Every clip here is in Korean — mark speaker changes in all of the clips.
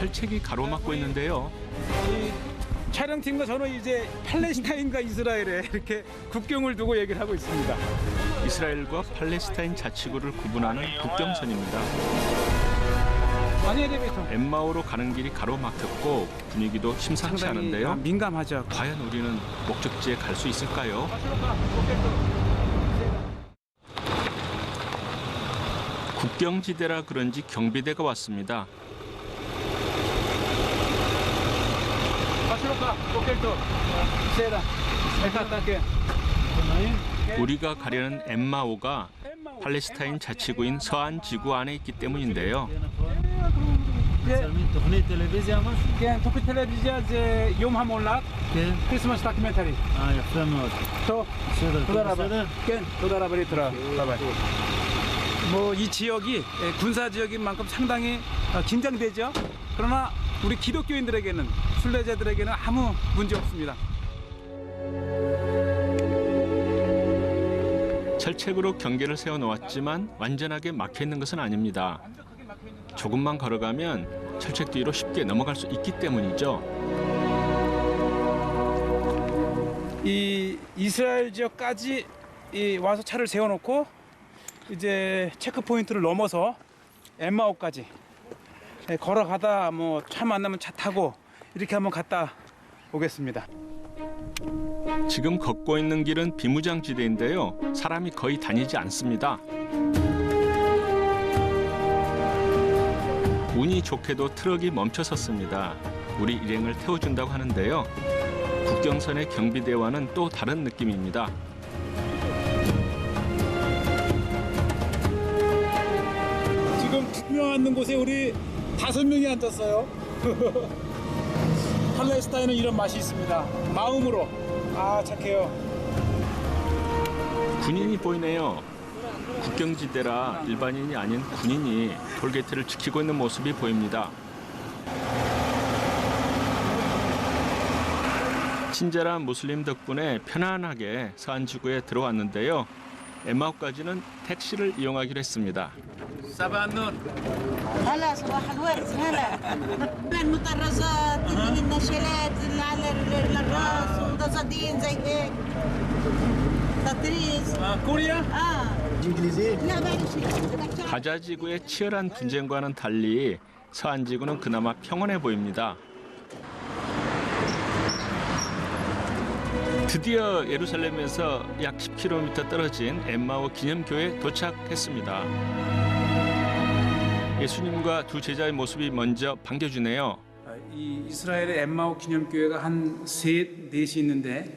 Speaker 1: 철책이 가로막고 있는데요.
Speaker 2: 이 촬영팀과 저는 이제 팔레스타인과 이스라엘에 이렇게 국경을 두고 얘기를 하고 있습니다.
Speaker 1: 이스라엘과 팔레스타인 자치구를 구분하는 국경선입니다. 엠마오로 가는 길이 가로막혔고 분위기도 심상치
Speaker 2: 상당히
Speaker 1: 않은데요.
Speaker 2: 민감하죠.
Speaker 1: 과연 우리는 목적지에 갈 수 있을까요? 국경지대라 그런지 경비대가 왔습니다. 우리가 가려는 엠마오가 팔레스타인 자치구인 서안 지구 안에 있기 때문인데요.
Speaker 2: תוכנית טלוויזיה משהו? כן, תוכנית טלוויזיה זה יום המולד, כריסמס דוקומנטרי.
Speaker 3: יפה מאוד.
Speaker 2: טוב,
Speaker 3: בסדר,
Speaker 2: תודה רבה.
Speaker 3: בסדר?
Speaker 2: כן, תודה רבה להתראה. ביי. 이 지역이 군사 지역인 만큼 상당히 긴장되죠. 그러나 우리 기독교인들에게는 순례자들에게는 아무 문제 없습니다.
Speaker 1: 철책으로 경계를 세워놓았지만 완전하게 막혀 있는 것은 아닙니다. 조금만 걸어가면 철책 뒤로 쉽게 넘어갈 수 있기 때문이죠.
Speaker 2: 이 이스라엘 지역까지 와서 차를 세워놓고 이제 체크 포인트를 넘어서 엠마오까지 걸어가다 뭐 차 만나면 차 타고 이렇게 한번 갔다 오겠습니다.
Speaker 1: 지금 걷고 있는 길은 비무장지대인데요. 사람이 거의 다니지 않습니다. 운이 좋게도 트럭이 멈춰섰습니다. 우리 일행을 태워준다고 하는데요. 국경선의 경비대와는 또 다른 느낌입니다.
Speaker 2: 지금 2명 앉는 곳에 우리 5명이 앉았어요. 팔레스타인은 이런 맛이 있습니다. 마음으로. 아, 착해요.
Speaker 1: 군인이 보이네요. 국경지대라 일반인이 아닌 군인이 톨게이트를 지키고 있는 모습이 보입니다. 친절한 무슬림 덕분에 편안하게 서안지구에 들어왔는데요. 엠마오까지는 택시를 이용하기로 했습니다.
Speaker 4: هلا صباح الورد هلا المطرزات اللي النشالات اللي على الراس ومضزدين زي هيك تطريز
Speaker 2: 코리아?
Speaker 4: لا بعد شيء
Speaker 1: 가자지구의 치열한 분쟁과는 달리 서안지구는 그나마 평온해 보입니다. 드디어 예루살렘에서 약 10km 떨어진 엠마오 기념교회에 도착했습니다. 예수님과 두 제자의 모습이 먼저 반겨주네요.
Speaker 2: 이 이스라엘의 엠마오 기념교회가 한 4시 있는데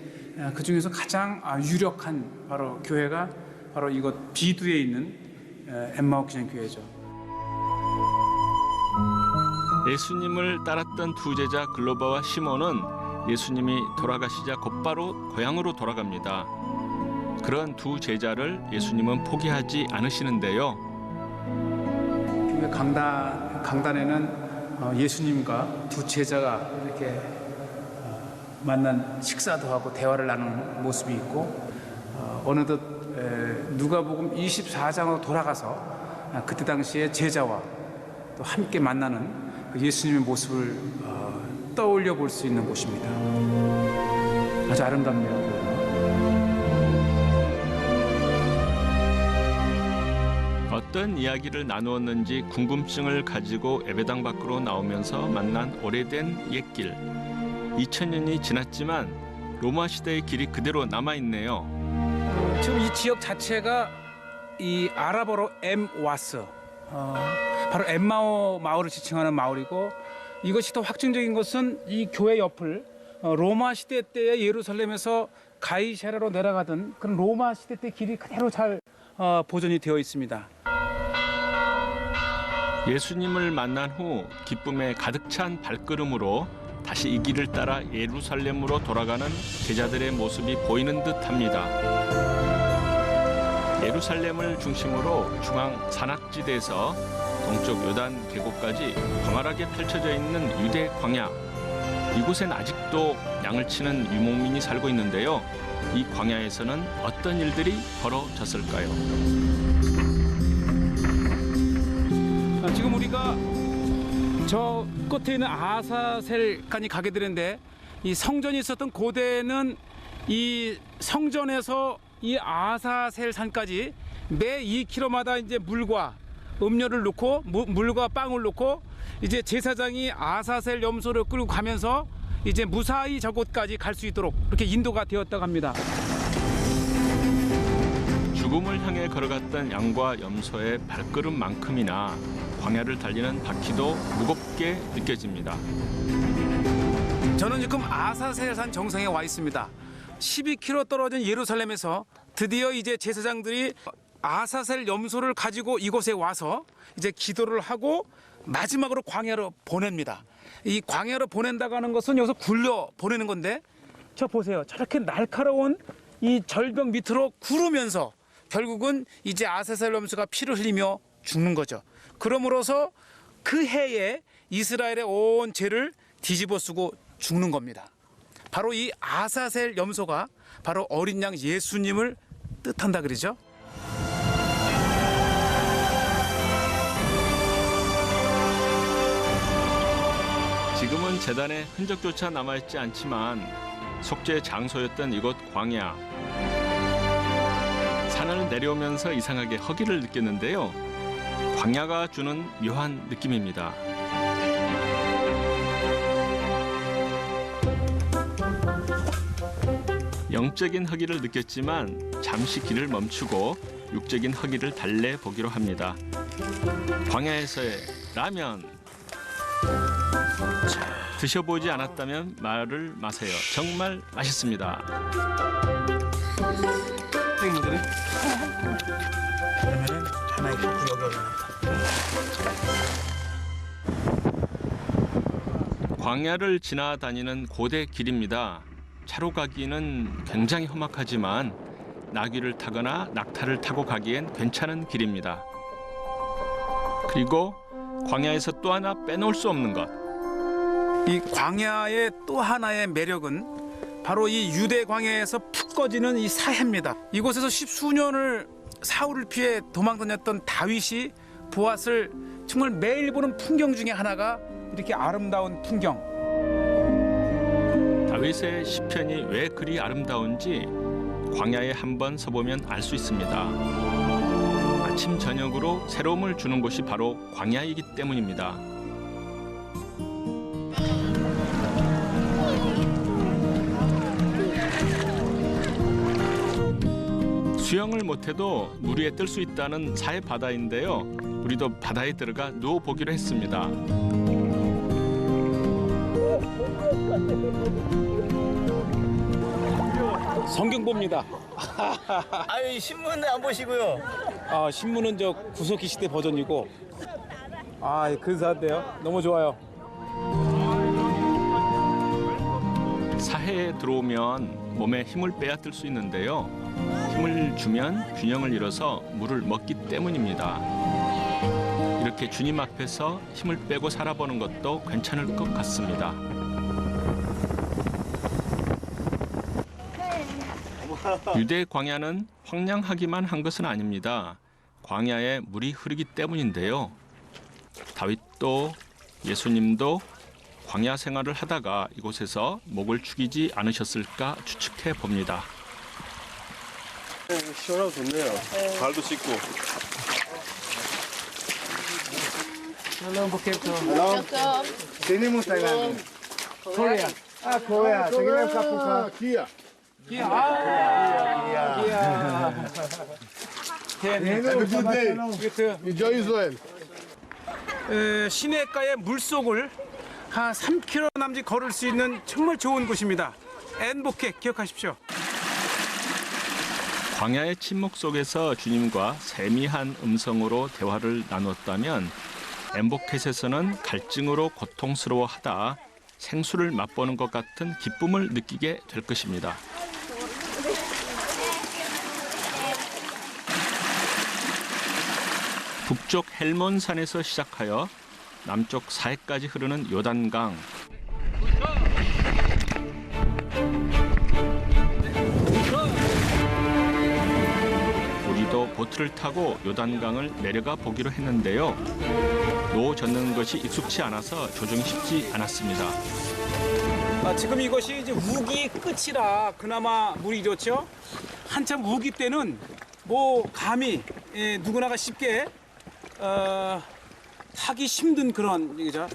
Speaker 2: 그 중에서 가장 유력한 바로 교회가 바로 이곳 비두에 있는 엠마오 기념교회죠.
Speaker 1: 예수님을 따랐던 두 제자 글로바와 시몬은 예수님이 돌아가시자 곧바로 고향으로 돌아갑니다. 그런 두 제자를 예수님은 포기하지 않으시는데요.
Speaker 2: 교회 강단에는 예수님과 두 제자가 이렇게 만난 식사도 하고 대화를 나누는 모습이 있고 어느덧 누가복음 24장으로 돌아가서 그때 당시에 제자와 또 함께 만나는 그 예수님의 모습을 떠올려 볼 수 있는 곳입니다. 아주 아름답네요.
Speaker 1: 어떤 이야기를 나누었는지 궁금증을 가지고 예배당 밖으로 나오면서 만난 오래된 옛길. 2000년이 지났지만 로마 시대의 길이 그대로 남아있네요.
Speaker 2: 지금 이 지역 자체가 이 아랍어로 엠와스, 바로 엠마오 마을을 지칭하는 마을이고 이것이 더 확증적인 것은 이 교회 옆을 로마 시대 때의 예루살렘에서 가이사랴로 내려가던 그런 로마 시대 때 길이 그대로 잘 보존이 되어 있습니다.
Speaker 1: 예수님을 만난 후 기쁨에 가득 찬 발걸음으로 다시 이 길을 따라 예루살렘으로 돌아가는 제자들의 모습이 보이는 듯합니다. 예루살렘을 중심으로 중앙 산악지대에서 동쪽 요단 계곡까지 광활하게 펼쳐져 있는 유대 광야. 이곳엔 아직도 양을 치는 유목민이 살고 있는데요. 이 광야에서는 어떤 일들이 벌어졌을까요?
Speaker 2: 지금 우리가 저 끝에 있는 아사셀까지 가게 되는데 이 성전이 있었던 고대는 이 성전에서 이 아사셀 산까지 매 2km마다 이제 물과 음료를 넣고 물과 빵을 넣고 이제 제사장이 아사셀 염소를 끌고 가면서 이제 무사히 저곳까지 갈 수 있도록 그렇게 인도가 되었다고 합니다.
Speaker 1: 죽음을 향해 걸어갔던 양과 염소의 발걸음만큼이나 광야를 달리는 바퀴도 무겁게 느껴집니다.
Speaker 2: 저는 지금 아사셀산 정상에 와 있습니다. 12km 떨어진 예루살렘에서 드디어 이제 제사장들이 아사셀 염소를 가지고 이곳에 와서 이제 기도를 하고 마지막으로 광야로 보냅니다. 이 광야로 보낸다고 하는 것은 여기서 굴려 보내는 건데 저 보세요. 저렇게 날카로운 이 절벽 밑으로 구르면서 결국은 이제 아사셀 염소가 피를 흘리며 죽는 거죠. 그러므로서 그 해에 이스라엘의 온 죄를 뒤집어 쓰고 죽는 겁니다. 바로 이 아사셀 염소가 바로 어린 양 예수님을 뜻한다 그러죠.
Speaker 1: 지금은 제단의 흔적조차 남아있지 않지만 속죄의 장소였던 이곳 광야. 산을 내려오면서 이상하게 허기를 느꼈는데요. 광야가 주는 묘한 느낌입니다. 영적인 허기를 느꼈지만 잠시 길을 멈추고 육적인 허기를 달래보기로 합니다. 광야에서의 라면. 드셔보지 않았다면 말을 마세요. 정말 맛있습니다.
Speaker 2: 선생님들이 그러면은 하나의 구역이 올라갑니다.
Speaker 1: 광야를 지나다니는 고대 길입니다. 차로 가기는 굉장히 험악하지만 나귀를 타거나 낙타를 타고 가기엔 괜찮은 길입니다. 그리고 광야에서 또 하나 빼놓을 수 없는 것.
Speaker 2: 이 광야의 또 하나의 매력은 바로 이 유대 광야에서 푹 꺼지는 이 사해입니다. 이곳에서 십수년을 사울을 피해 도망다녔던 다윗이 보았을 정말 매일 보는 풍경 중에 하나가 이렇게 아름다운 풍경.
Speaker 1: 다윗의 시편이 왜 그리 아름다운지 광야에 한번 서보면 알 수 있습니다. 아침 저녁으로 새로움을 주는 곳이 바로 광야이기 때문입니다. 수영을 못해도 물 위에 뜰 수 있다는 사해 바다인데요. 우리도 바다에 들어가 누워보기로 했습니다.
Speaker 2: 성경 봅니다.
Speaker 3: 아유 신문은 안 보시고요.
Speaker 2: 아, 신문은 저 구석기 시대 버전이고. 아, 근사한데요. 너무 좋아요.
Speaker 1: 사해에 들어오면 몸에 힘을 빼앗을 수 있는데요. 힘을 주면 균형을 잃어서 물을 먹기 때문입니다. 이렇게 주님 앞에서 힘을 빼고 살아보는 것도 괜찮을 것 같습니다. 유대 광야는 황량하기만 한 것은 아닙니다. 광야에 물이 흐르기 때문인데요. 다윗도 예수님도 광야 생활을 하다가 이곳에서 목을 축이지 않으셨을까 추측해 봅니다.
Speaker 5: 시원하고 좋네요. 발도 씻고.
Speaker 6: Tenemos Tailandia. Korea. Ah, Korea. Seguimos Kapuka. Kia.
Speaker 2: Kia.
Speaker 6: Have a good day. Enjoy Israel.
Speaker 2: 시내가의 물속을 한 3km 남짓 걸을 수 있는 정말 좋은 곳입니다. 엔보켓 기억하십시오.
Speaker 1: 광야의 침묵 속에서 주님과 세미한 음성으로 대화를 나눴다면 엠보켓에서는 갈증으로 고통스러워하다 생수를 맛보는 것 같은 기쁨을 느끼게 될 것입니다. 북쪽 헬몬산에서 시작하여 남쪽 사해까지 흐르는 요단강. 우리도 보트를 타고 요단강을 내려가 보기로 했는데요. 노 젓는 것이 익숙치 않아서 조정이 쉽지 않았습니다.
Speaker 2: 지금 이것이 이제 우기 끝이라 그나마 물이 이렇죠. 한참 우기 때는 뭐 감히 누구나가 쉽게 타기 힘든 그런 얘기죠.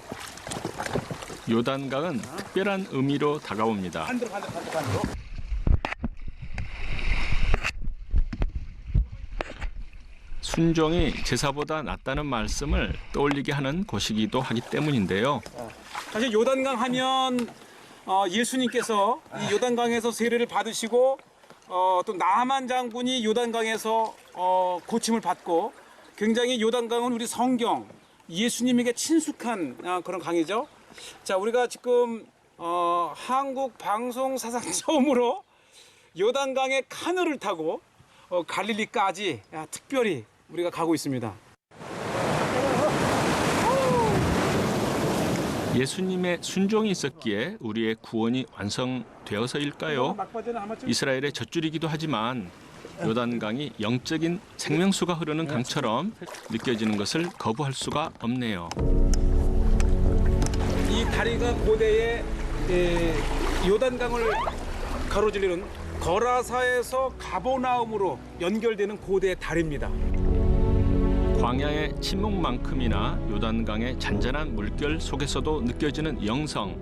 Speaker 1: 요단강은 특별한 의미로 다가옵니다.
Speaker 2: 반대로.
Speaker 1: 순종이 제사보다 낫다는 말씀을 떠올리게 하는 곳이기도 하기 때문인데요.
Speaker 2: 사실 요단강 하면 예수님께서 이 요단강에서 세례를 받으시고 또 나만 장군이 요단강에서 고침을 받고 굉장히 요단강은 우리 성경 예수님에게 친숙한 그런 강이죠. 자, 우리가 지금 한국 방송 사상 처음으로 요단강의 카누를 타고 갈릴리까지 특별히 우리가 가고 있습니다.
Speaker 1: 예수님의 순종이 있었기에 우리의 구원이 완성되어서일까요? 이스라엘의 젖줄이기도 하지만 요단강이 영적인 생명수가 흐르는 강처럼 느껴지는 것을 거부할 수가 없네요.
Speaker 2: 이 다리가 고대의 요단강을 가로지르는 거라사에서 가버나움으로 연결되는 고대의 다리입니다.
Speaker 1: 광야의 침묵만큼이나 요단강의 잔잔한 물결 속에서도 느껴지는 영성,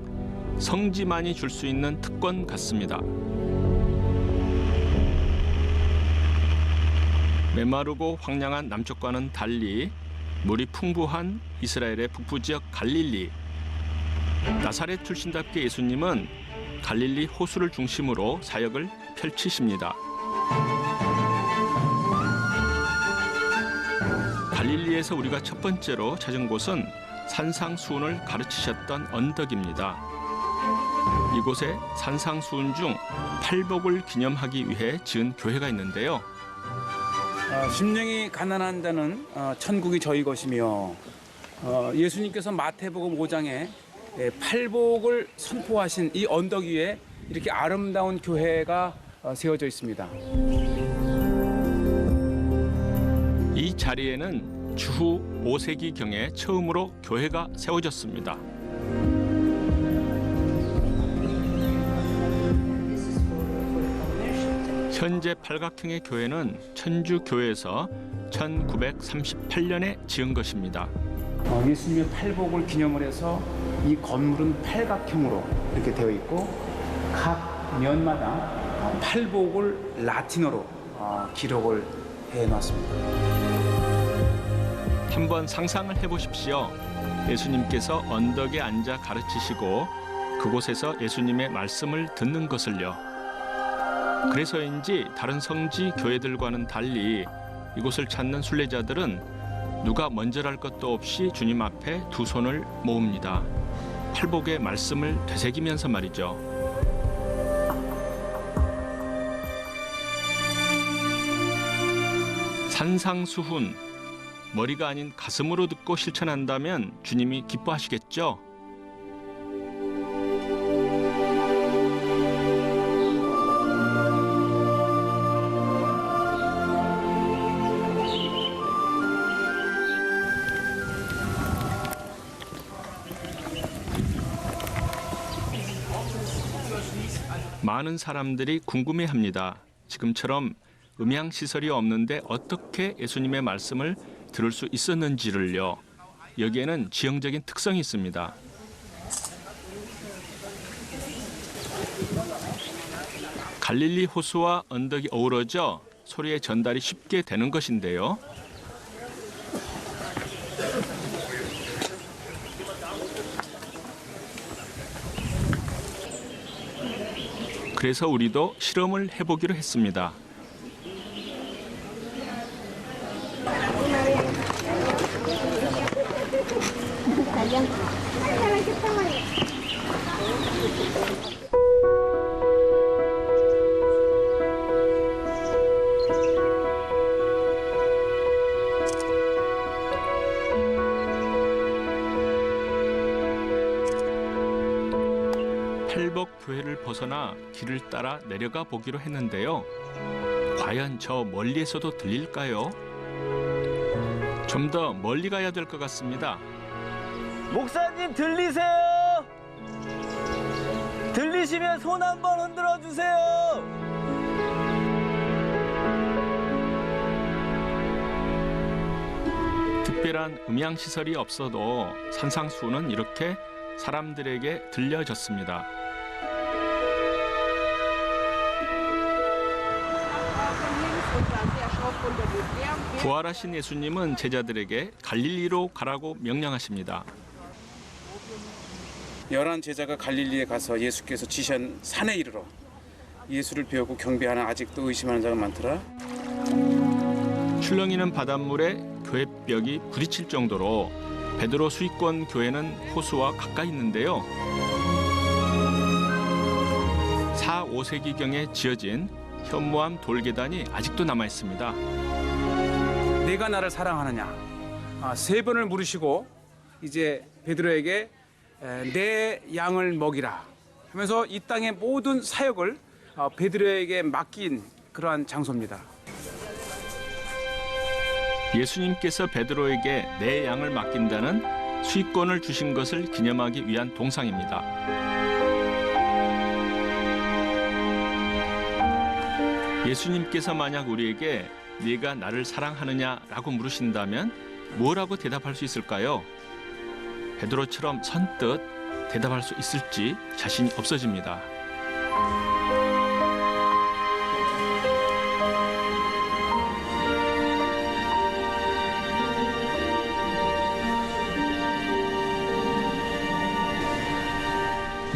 Speaker 1: 성지만이 줄 수 있는 특권 같습니다. 메마르고 황량한 남쪽과는 달리 물이 풍부한 이스라엘의 북부 지역 갈릴리. 나사렛 출신답게 예수님은 갈릴리 호수를 중심으로 사역을 펼치십니다. 갈릴리에서 우리가 첫 번째로 찾은 곳은 산상수훈을 가르치셨던 언덕입니다. 이곳에 산상수훈 중 팔복을 기념하기 위해 지은 교회가 있는데요.
Speaker 2: 심령이 가난한 자는 천국이 저희 것이며 예수님께서 마태복음 5장에 팔복을 선포하신 이 언덕 위에 이렇게 아름다운 교회가 세워져 있습니다.
Speaker 1: 이 자리에는 주후 5세기경에 처음으로 교회가 세워졌습니다. 현재 팔각형의 교회는 천주교에서 1938년에 지은 것입니다.
Speaker 2: 예수님의 팔복을 기념을 해서 이 건물은 팔각형으로 이렇게 되어 있고 각 면마다 팔복을 라틴어로 기록을 해놨습니다.
Speaker 1: 한번 상상을 해보십시오. 예수님께서 언덕에 앉아 가르치시고 그곳에서 예수님의 말씀을 듣는 것을요. 그래서인지 다른 성지 교회들과는 달리 이곳을 찾는 순례자들은 누가 먼저랄 것도 없이 주님 앞에 두 손을 모읍니다. 팔복의 말씀을 되새기면서 말이죠. 산상수훈, 머리가 아닌 가슴으로 듣고 실천한다면 주님이 기뻐하시겠죠? 많은 사람들이 궁금해합니다. 지금처럼 음향시설이 없는데 어떻게 예수님의 말씀을 들을 수 있었는지를요. 여기에는 지형적인 특성이 있습니다. 갈릴리 호수와 언덕이 어우러져 소리의 전달이 쉽게 되는 것인데요. 그래서 우리도 실험을 해보기로 했습니다. 팔복교회를 벗어나 길을 따라 내려가 보기로 했는데요. 과연 저 멀리에서도 들릴까요? 좀 더 멀리 가야 될 것 같습니다.
Speaker 3: 목사님 들리세요? 들리시면 손 한번 흔들어 주세요.
Speaker 1: 특별한 음향 시설이 없어도 산상수훈은 이렇게 사람들에게 들려졌습니다. 부활하신 예수님은 제자들에게 갈릴리로 가라고 명령하십니다.
Speaker 2: 11 제자가 갈릴리에 가서 예수께서 지시한 산에 이르러 예수를 배우고 경배하나 아직도 의심하는 자가 많더라.
Speaker 1: 출렁이는 바닷물에 교회벽이 부딪힐 정도로 베드로 수익권 교회는 호수와 가까이 있는데요. 4, 5세기경에 지어진 현무암 돌계단이 아직도 남아 있습니다.
Speaker 2: 내가 나를 사랑하느냐? 3번을 물으시고 이제 베드로에게 내 양을 먹이라 하면서 이 땅의 모든 사역을 베드로에게 맡긴 그러한 장소입니다.
Speaker 1: 예수님께서 베드로에게 내 양을 맡긴다는 수익권을 주신 것을 기념하기 위한 동상입니다. 예수님께서 만약 우리에게 네가 나를 사랑하느냐라고 물으신다면 뭐라고 대답할 수 있을까요? 베드로처럼 선뜻 대답할 수 있을지 자신이 없어집니다.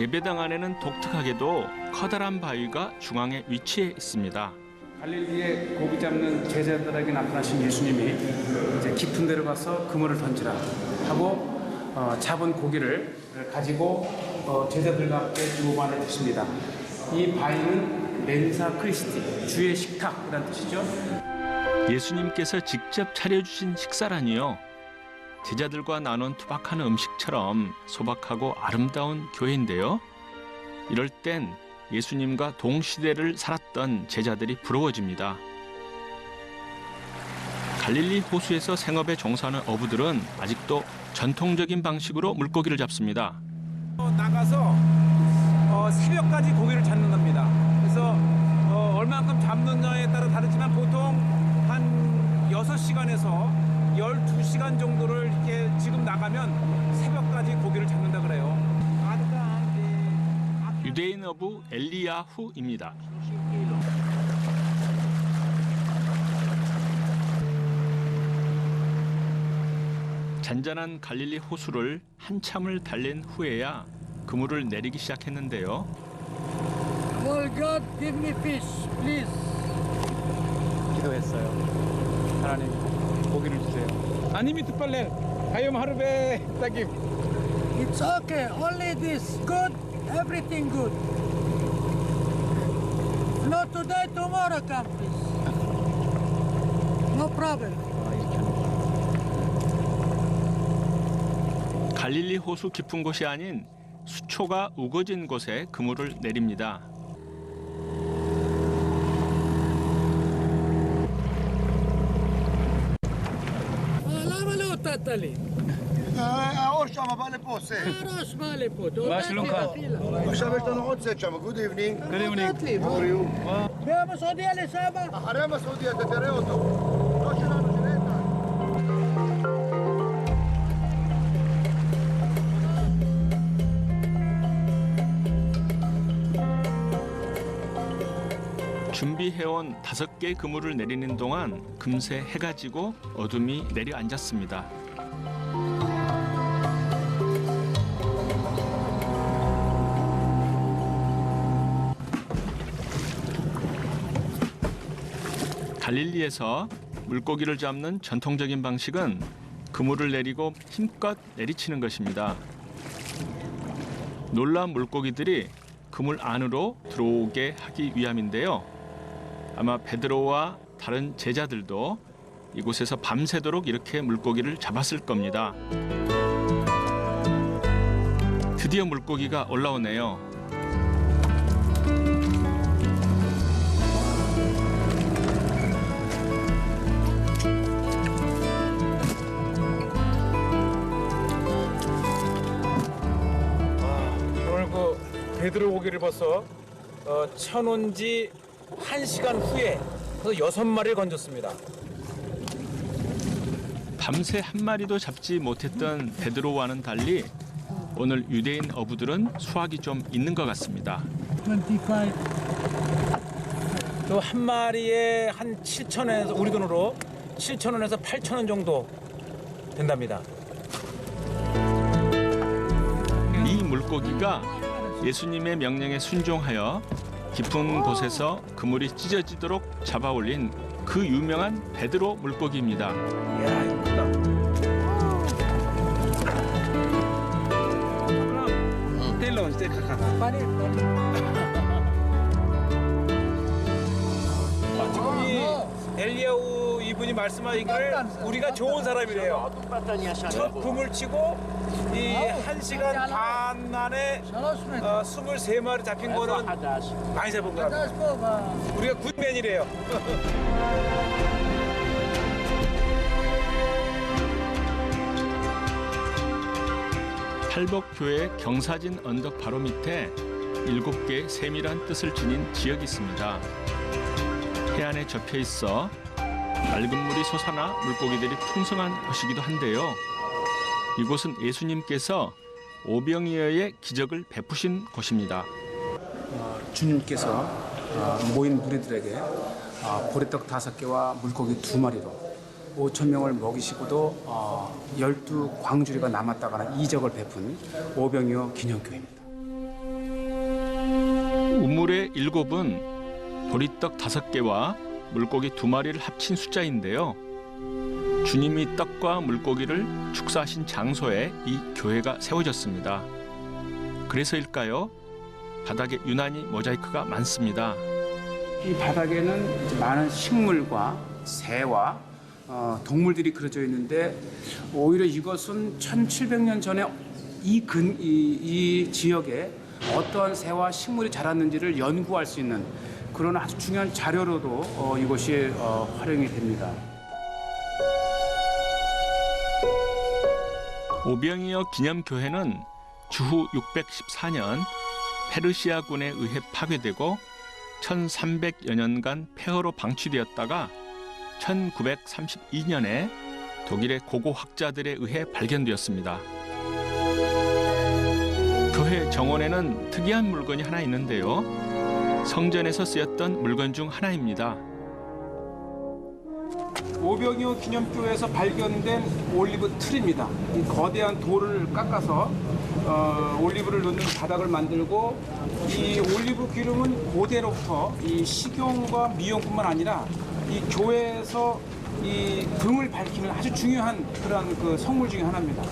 Speaker 1: 예배당 안에는 독특하게도 커다란 바위가 중앙에 위치해 있습니다.
Speaker 2: 갈릴리에 고기 잡는 제자들에게 나타나신 예수님이 이제 깊은 데로 가서 그물을 던지라 하고 잡은 고기를 가지고 제자들과 함께 요반을 드십니다. 이 바위는 멘사 크리스티, 주의 식탁이라는 뜻이죠.
Speaker 1: 예수님께서 직접 차려주신 식사라니요. 제자들과 나눈 투박한 음식처럼 소박하고 아름다운 교회인데요. 이럴 땐 예수님과 동시대를 살았던 제자들이 부러워집니다. 갈릴리 호수에서 생업에 종사하는 어부들은 아직도 전통적인 방식으로 물고기를 잡습니다.
Speaker 2: 나가서 새벽까지 고기를 잡는답니다. 그래서 얼만큼 잡느냐에 따라 다르지만 보통 한 6시간에서 12시간 정도를 이렇게 지금 나가면 새벽까지 고기를 잡는다 그래요.
Speaker 1: 유대인 어부 엘리야후입니다. 잔잔한 갈릴리 호수를 한참을 달린 후에야 그물을 내리기 시작했는데요.
Speaker 7: Lord God, give me fish, please.
Speaker 2: 기도했어요. 하나님 고기를 주세요. 아니미 특발렐 하염 하르베 따김.
Speaker 7: It's okay, only this. Good, everything good. Not today, tomorrow come, please. No problem.
Speaker 1: 갈릴리 호수 깊은 곳이 아닌 수초가 우거진 곳에 그물을 내립니다.
Speaker 7: Lama lo tatali.
Speaker 6: Orsa ma vale posse.
Speaker 7: Aros male po.
Speaker 6: עכשיו יש לנו עוד סט שם, good evening.
Speaker 7: Good evening.
Speaker 6: How are you?
Speaker 7: Veamos Saudi Alessaba.
Speaker 6: אחרי המסעודיה, אתה תראה אותו. לא שלנו, של איתן.
Speaker 1: 준비해온 5개 그물을 내리는 동안 금세 해가 지고 어둠이 내려앉았습니다. 갈릴리에서 물고기를 잡는 전통적인 방식은 그물을 내리고 힘껏 내리치는 것입니다. 놀라운 물고기들이 그물 안으로 들어오게 하기 위함인데요. 아마 베드로와 다른 제자들도 이곳에서 밤새도록 이렇게 물고기를 잡았을 겁니다. 드디어 물고기가 올라오네요.
Speaker 2: 베드로 고기를 벌써 쳐놓은 지 1시간 후에 6마리를 건졌습니다.
Speaker 1: 밤새 한 마리도 잡지 못했던 베드로와는 달리 오늘 유대인 어부들은 수확이 좀 있는 것 같습니다.
Speaker 7: 25.
Speaker 2: 또 한 마리에 한 7,000원에서 우리 돈으로 7,000원에서 8,000원 정도 된답니다.
Speaker 1: 이 물고기가 예수님의 명령에 순종하여 깊은 곳에서 그물이 찢어지도록 잡아올린 그 유명한 베드로 물고기입니다.
Speaker 2: 이야, 이거 크다. 텔러 이제 가까. 지금 이 엘리야후 이분이 말씀하기를 우리가 좋은 사람이래요. 첫 붐을 치고 이 1시간 반 만에 23마리 잡힌 거는 많이 잡은 거랍니다. 우리가 굿맨이래요.
Speaker 1: 팔복교회 경사진 언덕 바로 밑에 7개의 세밀한 뜻을 지닌 지역이 있습니다. 해안에 접혀 있어 맑은 물이 솟아나 물고기들이 풍성한 곳이기도 한데요. 이곳은 예수님께서 오병이어의 기적을 베푸신 곳입니다.
Speaker 2: 주님께서 모인 무리들에게 보리떡 5개와 물고기 2마리로 5,000명을 먹이시고도 12광주리가 남았다가는 이적을 베푼 오병이어 기념교회입니다.
Speaker 1: 우물의 7은 보리떡 5개와 물고기 2마리를 합친 숫자인데요. 주님이 떡과 물고기를 축사하신 장소에 이 교회가 세워졌습니다. 그래서일까요? 바닥에 유난히 모자이크가 많습니다.
Speaker 2: 이 바닥에는 많은 식물과 새와 동물들이 그려져 있는데 오히려 이것은 1700년 전에 이 지역에 어떠한 새와 식물이 자랐는지를 연구할 수 있는 그런 아주 중요한 자료로도 이것이 활용이 됩니다.
Speaker 1: 오병이어 기념교회는 주후 614년 페르시아군에 의해 파괴되고 1300여 년간 폐허로 방치되었다가 1932년에 독일의 고고학자들에 의해 발견되었습니다. 교회 정원에는 특이한 물건이 하나 있는데요. 성전에서 쓰였던 물건 중 하나입니다.
Speaker 2: 오병이어 기념교회에서 발견된 올리브 틀입니다. 이 거대한 돌을 깎아서 올리브를 넣는 바닥을 만들고 이 올리브 기름은 고대로부터 이 식용과 미용뿐만 아니라 이 교회에서 이 등을 밝히는 아주 중요한 그런 그 성물 중에 하나입니다.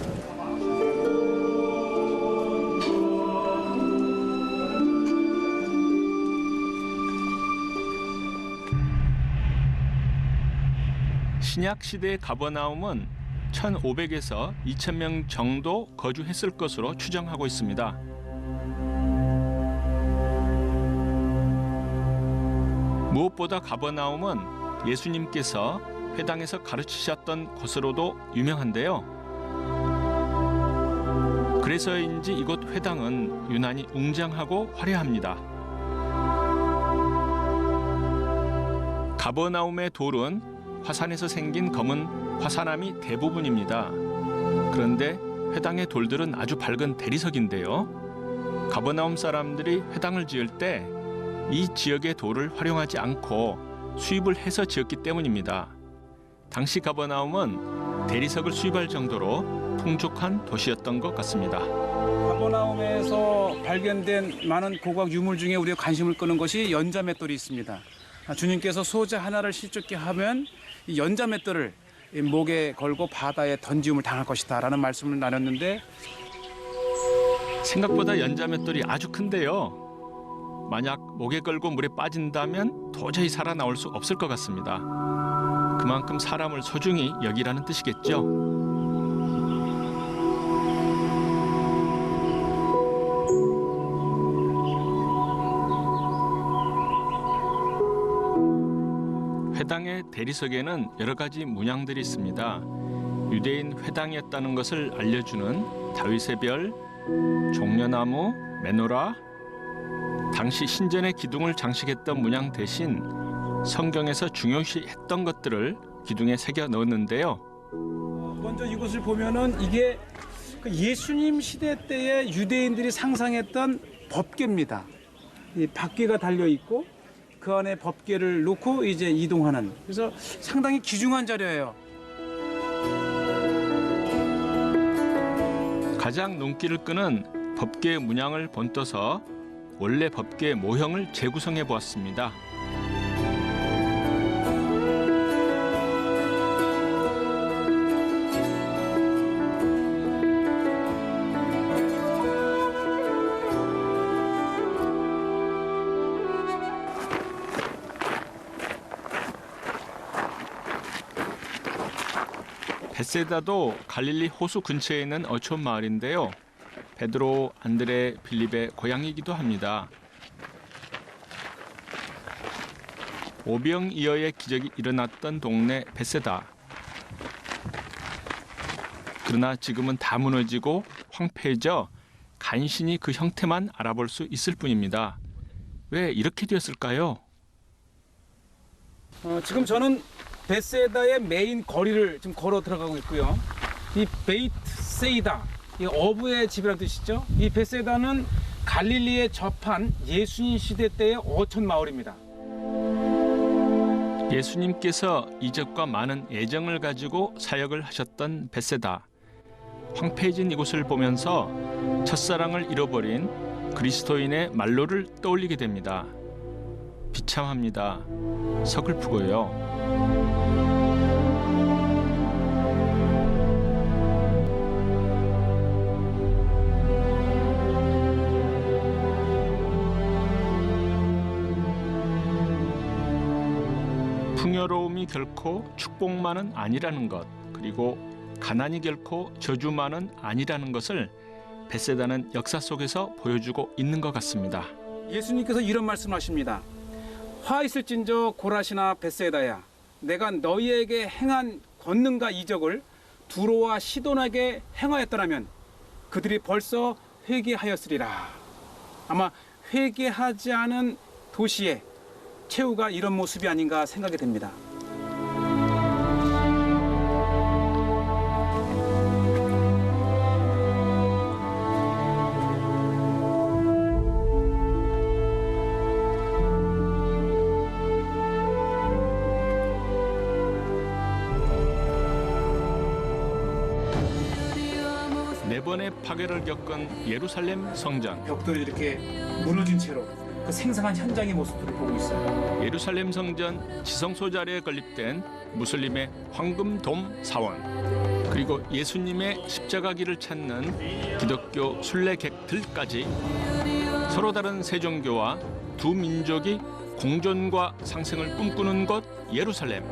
Speaker 1: 신약 시대의 가버나움은 1,500에서 2,000명 정도 거주했을 것으로 추정하고 있습니다. 무엇보다 가버나움은 예수님께서 회당에서 가르치셨던 곳으로도 유명한데요. 그래서인지 이곳 회당은 유난히 웅장하고 화려합니다. 가버나움의 돌은 화산에서 생긴 검은 화산암이 대부분입니다. 그런데 회당의 돌들은 아주 밝은 대리석인데요. 가버나움 사람들이 회당을 지을 때 이 지역의 돌을 활용하지 않고 수입을 해서 지었기 때문입니다. 당시 가버나움은 대리석을 수입할 정도로 풍족한 도시였던 것 같습니다.
Speaker 2: 가버나움에서 발견된 많은 고고학 유물 중에 우리가 관심을 끄는 것이 연자맷돌이 있습니다. 주님께서 소자 하나를 실족게 하면 이 연자맷돌을 목에 걸고 바다에 던지움을 당할 것이다 라는 말씀을 나눴는데
Speaker 1: 생각보다 연자맷돌이 아주 큰데요. 만약 목에 걸고 물에 빠진다면 도저히 살아나올 수 없을 것 같습니다. 그만큼 사람을 소중히 여기라는 뜻이겠죠. 회당의 대리석에는 여러 가지 문양들이 있습니다. 유대인 회당이었다는 것을 알려주는 다윗의 별, 종려나무, 메노라, 당시 신전의 기둥을 장식했던 문양 대신 성경에서 중요시했던 것들을 기둥에 새겨 넣었는데요.
Speaker 2: 먼저 이곳을 보면은 이게 그 예수님 시대 때의 유대인들이 상상했던 법궤입니다. 이 박궤가 달려 있고 그 안에 법궤를 놓고 이제 이동하는, 그래서 상당히 귀중한 자료예요.
Speaker 1: 가장 눈길을 끄는 법궤 문양을 본떠서 원래 법궤 모형을 재구성해 보았습니다. 베세다도 갈릴리 호수 근처에 있는 어촌 마을인데요. 베드로, 안드레, 빌립의 고향이기도 합니다. 오병이어의 기적이 일어났던 동네 베세다. 그러나 지금은 다 무너지고 황폐해져 간신히 그 형태만 알아볼 수 있을 뿐입니다. 왜 이렇게 되었을까요?
Speaker 2: 지금 저는 베세다의 메인 거리를 지금 걸어 들어가고 있고요. 이 베이트세이다, 이 어부의 집이라는 뜻이죠. 이 베세다는 갈릴리에 접한 예수님 시대 때의 어촌 마을입니다.
Speaker 1: 예수님께서 이적과 많은 애정을 가지고 사역을 하셨던 베세다. 황폐해진 이곳을 보면서 첫사랑을 잃어버린 그리스도인의 말로를 떠올리게 됩니다. 비참합니다. 서글프고요. 풍요로움이 결코 축복만은 아니라는 것, 그리고 가난이 결코 저주만은 아니라는 것을 베세다는 역사 속에서 보여주고 있는 것 같습니다.
Speaker 2: 예수님께서 이런 말씀하십니다. 화 있을진저 고라시나 베세다야, 내가 너희에게 행한 권능과 이적을 두로와 시돈에게 행하였더라면 그들이 벌써 회개하였으리라. 아마 회개하지 않은 도시에 최후가 이런 모습이 아닌가 생각이 됩니다.
Speaker 1: 네 번의 파괴를 겪은 예루살렘 성전.
Speaker 2: 벽돌이 이렇게 무너진 채로 그 생생한 현장의 모습들을 보고 있어요.
Speaker 1: 예루살렘 성전 지성소 자리에 건립된 무슬림의 황금돔 사원, 그리고 예수님의 십자가기를 찾는 기독교 순례객들까지 서로 다른 세 종교와 두 민족이 공존과 상생을 꿈꾸는 곳 예루살렘.